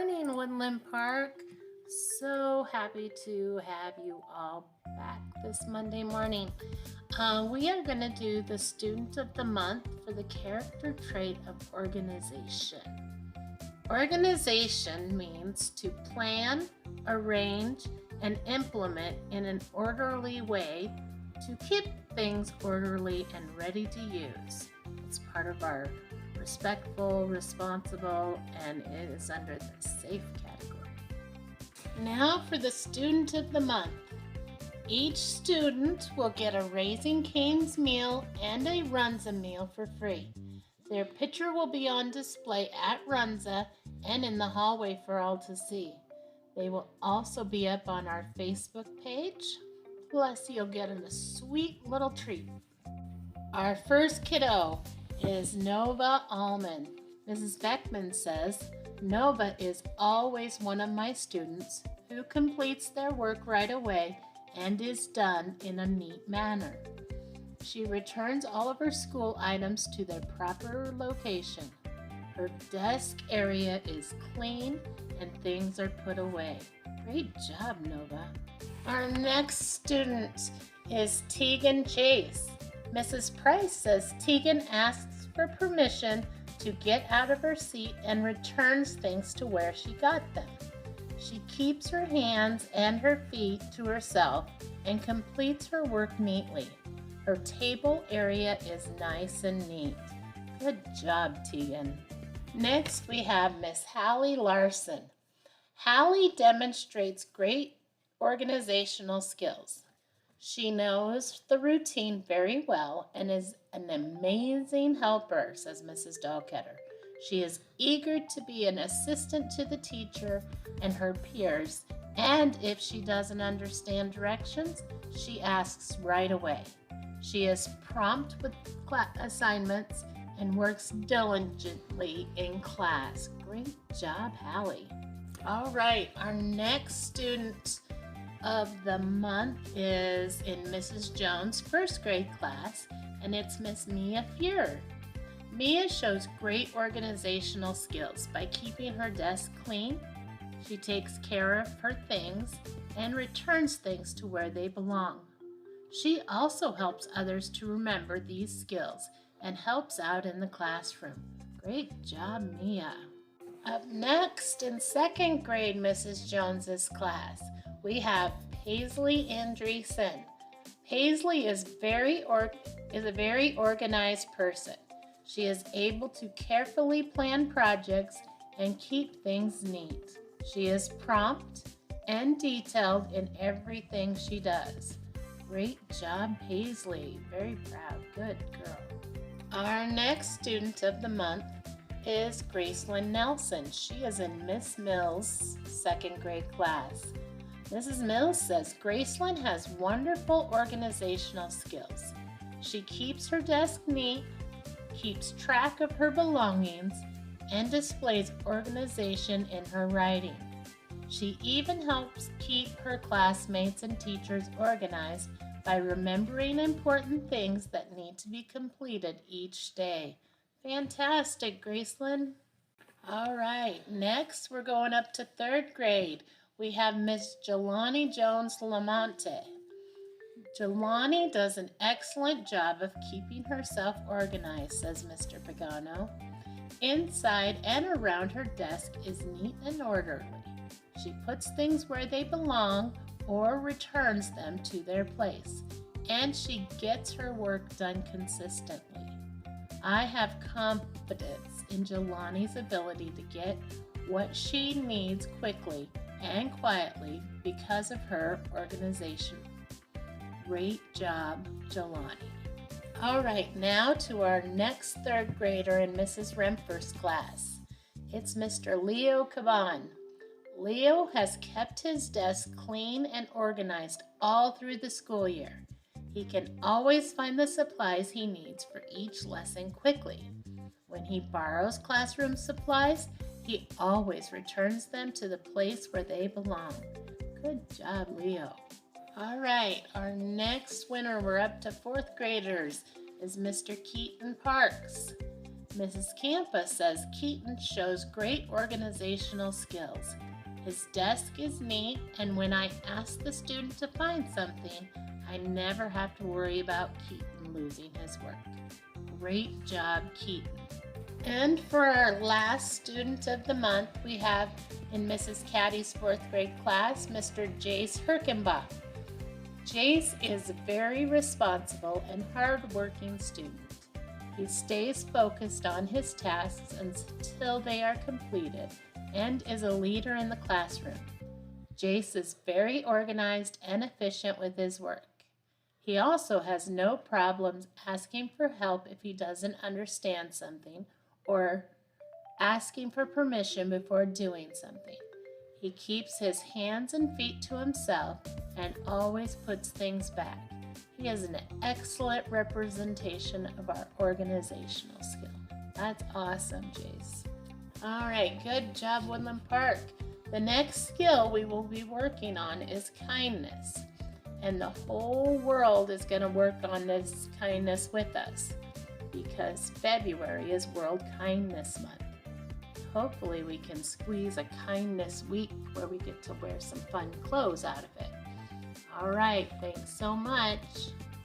morning, Woodland Park. So happy to have you all back this Monday morning. We are going to do the Student of the Month for the character trait of organization. Organization means to plan, arrange, and implement in an orderly way to keep things orderly and ready to use. It's part of our respectful, responsible, and it is under the safe category. Now for the Student of the Month. Each student will get a Raising Cane's meal and a Runza meal for free. Their picture will be on display at Runza and in the hallway for all to see. They will also be up on our Facebook page. Plus, you'll get a sweet little treat. Our first kiddo is Nova Allman. Mrs. Beckman says, Nova is always one of my students who completes their work right away and is done in a neat manner. She returns all of her school items to their proper location. Her desk area is clean and things are put away. Great job, Nova. Our next student is Tegan Chase. Mrs. Price says Tegan asks for permission to get out of her seat and returns things to where she got them. She keeps her hands and her feet to herself and completes her work neatly. Her table area is nice and neat. Good job, Tegan. Next, we have Miss Hallie Larson. Hallie demonstrates great organizational skills. She knows the routine very well and is an amazing helper, says Mrs. Dahlketter. She is eager to be an assistant to the teacher and her peers, and if she doesn't understand directions, she asks right away. She is prompt with assignments and works diligently in class. Great job, Hallie. All right, our next student of the month is in Mrs. Jones' first grade class, and it's Miss Mia Fuhr. Mia shows great organizational skills by keeping her desk clean. She takes care of her things and returns things to where they belong. She also helps others to remember these skills and helps out in the classroom. Great job, Mia. Up next, in second grade Mrs. Jones's class, we have Paisley Andreessen. Paisley is a very organized person. She is able to carefully plan projects and keep things neat. She is prompt and detailed in everything she does. Great job, Paisley. Very proud. Good girl. Our next student of the month is Gracelyn Nelson. She is in Miss Mills' second grade class. Mrs. Mills says Gracelyn has wonderful organizational skills. She keeps her desk neat, keeps track of her belongings, and displays organization in her writing. She even helps keep her classmates and teachers organized by remembering important things that need to be completed each day. Fantastic, Gracelyn. All right, next we're going up to third grade. We have Miss Jelani Jones Lamonte. Jelani does an excellent job of keeping herself organized, says Mr. Pagano. Inside and around her desk is neat and orderly. She puts things where they belong or returns them to their place, and she gets her work done consistently. I have confidence in Jelani's ability to get what she needs quickly and quietly because of her organization. Great job, Jelani. All right, now to our next third grader in Mrs. Remfer's class. It's Mr. Leo Caban. Leo has kept his desk clean and organized all through the school year. He can always find the supplies he needs for each lesson quickly. When he borrows classroom supplies, he always returns them to the place where they belong. Good job, Leo. All right, our next winner, we're up to fourth graders, is Mr. Keaton Parks. Mrs. Campa says Keaton shows great organizational skills. His desk is neat, and when I ask the student to find something, I never have to worry about Keaton losing his work. Great job, Keaton. And for our last student of the month, we have in Mrs. Caddy's 4th grade class, Mr. Jace Herkenbach. Jace is a very responsible and hardworking student. He stays focused on his tasks until they are completed and is a leader in the classroom. Jace is very organized and efficient with his work. He also has no problems asking for help if he doesn't understand something or asking for permission before doing something. He keeps his hands and feet to himself and always puts things back. He is an excellent representation of our organizational skill. That's awesome, Jace. All right, good job, Woodland Park. The next skill we will be working on is kindness. And the whole world is going to work on this kindness with us because February is World Kindness Month. Hopefully we can squeeze a kindness week where we get to wear some fun clothes out of it. All right, thanks so much.